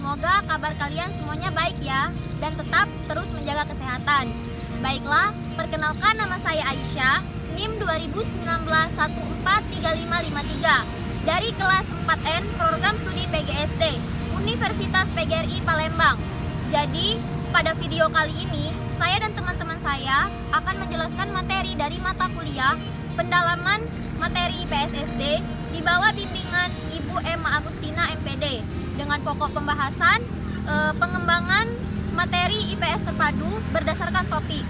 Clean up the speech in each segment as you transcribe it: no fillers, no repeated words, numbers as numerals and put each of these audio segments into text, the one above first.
Semoga kabar kalian semuanya baik ya, dan tetap terus menjaga kesehatan. Baiklah, perkenalkan nama saya Aisyah, NIM 2019143553 dari kelas 4N Program Studi PGSD, Universitas PGRI Palembang. Jadi, pada video kali ini, saya dan teman-teman saya akan menjelaskan materi dari mata kuliah pendalaman materi IPS-SD di bawah bimbingan Ibu Emma Agustina MPD dengan pokok pembahasan pengembangan materi IPS terpadu berdasarkan topik.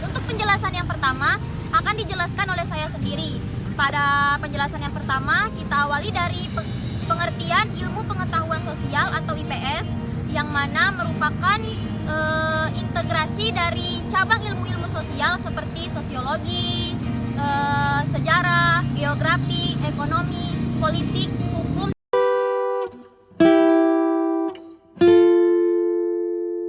Untuk penjelasan yang pertama akan dijelaskan oleh saya sendiri. Pada penjelasan yang pertama kita awali dari pengertian ilmu pengetahuan sosial atau IPS, yang mana merupakan integrasi dari cabang ilmu-ilmu sosial seperti sosiologi, sejarah, geografi, ekonomi, politik, hukum.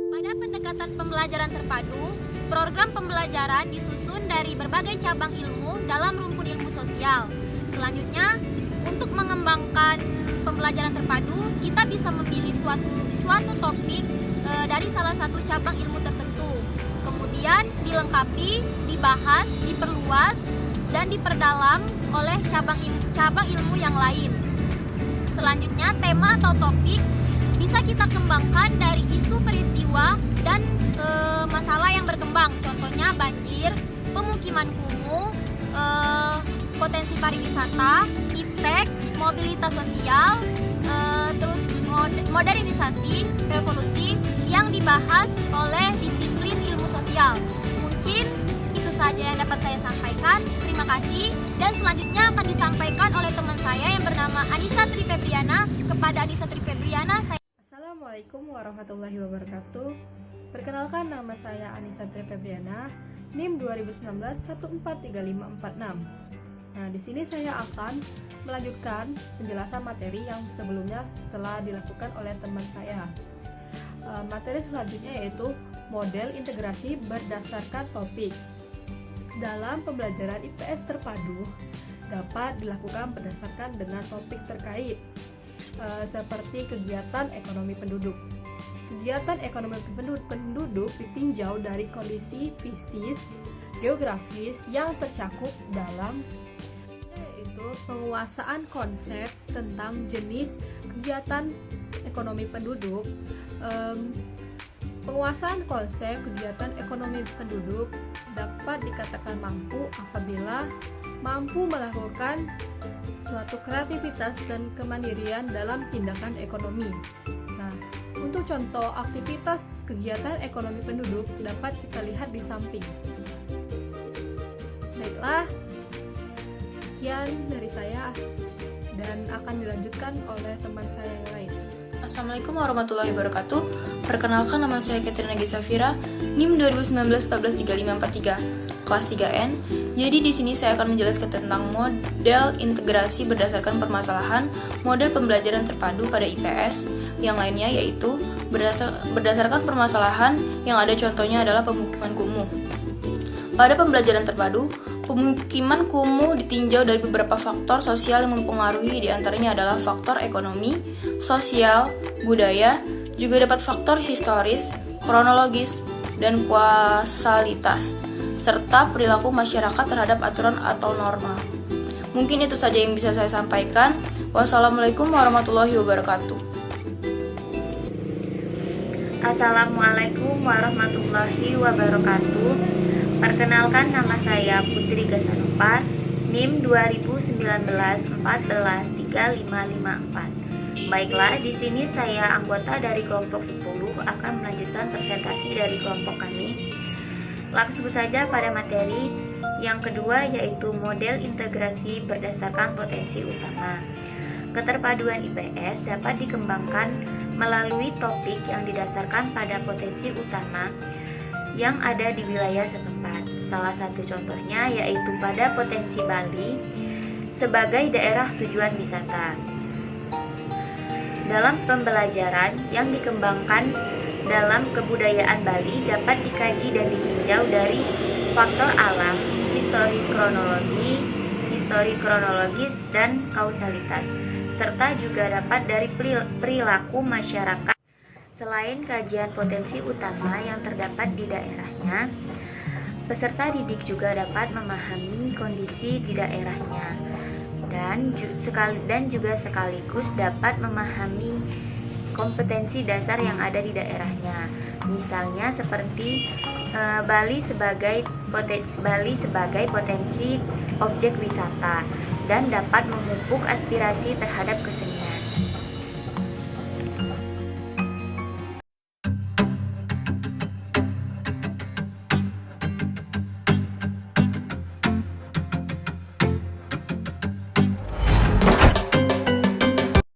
Pada pendekatan pembelajaran terpadu, program pembelajaran disusun dari berbagai cabang ilmu dalam rumpun ilmu sosial. Selanjutnya, untuk mengembangkan pembelajaran terpadu, kita bisa memilih suatu topik dari salah satu cabang ilmu tertentu. Kemudian dilengkapi, dibahas, diperluas, dan diperdalam oleh cabang ilmu yang lain. Selanjutnya, tema atau topik bisa kita kembangkan dari isu peristiwa dan masalah yang berkembang. Contohnya banjir, pemukiman kumuh, potensi pariwisata, iptek, mobilitas sosial, terus modernisasi, revolusi yang dibahas oleh disiplin ilmu sosial. Mungkin itu saja yang dapat saya sampaikan. Terima kasih. Dan selanjutnya akan disampaikan oleh teman saya yang bernama Anissa Tri Febriana. Kepada Anissa Tri Febriana, saya... Assalamualaikum warahmatullahi wabarakatuh. Perkenalkan, nama saya Anissa Tri Febriana, NIM 2019143546. Nah, di sini saya akan melanjutkan penjelasan materi yang sebelumnya telah dilakukan oleh teman saya. Materi selanjutnya yaitu model integrasi berdasarkan topik. Dalam pembelajaran IPS terpadu dapat dilakukan berdasarkan dengan topik terkait, seperti kegiatan ekonomi penduduk. Kegiatan ekonomi penduduk ditinjau dari kondisi fisis, geografis yang tercakup dalam, yaitu penguasaan konsep tentang jenis kegiatan ekonomi penduduk. Penguasaan konsep kegiatan ekonomi penduduk dapat dikatakan mampu apabila mampu melakukan suatu kreativitas dan kemandirian dalam tindakan ekonomi. Nah, untuk contoh aktivitas kegiatan ekonomi penduduk dapat kita lihat di samping. Baiklah, sekian dari saya dan akan dilanjutkan oleh teman saya yang lain. Assalamualaikum warahmatullahi wabarakatuh. Perkenalkan, nama saya Katrina Gisafira, NIM 2019143543, kelas 3N. Jadi di sini saya akan menjelaskan tentang model integrasi berdasarkan permasalahan, model pembelajaran terpadu pada IPS, yang lainnya yaitu berdasarkan permasalahan yang ada contohnya adalah pemukiman kumuh. Pada pembelajaran terpadu, pemukiman kumuh ditinjau dari beberapa faktor sosial yang mempengaruhi, diantaranya adalah faktor ekonomi, sosial, budaya, juga dapat faktor historis, kronologis, dan kausalitas, serta perilaku masyarakat terhadap aturan atau norma. Mungkin itu saja yang bisa saya sampaikan. Wassalamualaikum warahmatullahi wabarakatuh. Assalamualaikum warahmatullahi wabarakatuh. Perkenalkan, nama saya Putri Gasanova, NIM 2019143554. Baiklah, di sini saya anggota dari kelompok 10 akan melanjutkan presentasi dari kelompok kami. Langsung saja pada materi yang kedua, yaitu model integrasi berdasarkan potensi utama. Keterpaduan IPS dapat dikembangkan melalui topik yang didasarkan pada potensi utama yang ada di wilayah setempat. Salah satu contohnya yaitu pada potensi Bali sebagai daerah tujuan wisata. Dalam pembelajaran yang dikembangkan dalam kebudayaan Bali dapat dikaji dan ditinjau dari faktor alam, histori kronologis, dan kausalitas, serta juga dapat dari perilaku masyarakat. Selain kajian potensi utama yang terdapat di daerahnya, peserta didik juga dapat memahami kondisi di daerahnya dan juga sekaligus dapat memahami kompetensi dasar yang ada di daerahnya. Misalnya seperti Bali sebagai potensi objek wisata dan dapat memupuk aspirasi terhadap kesenian.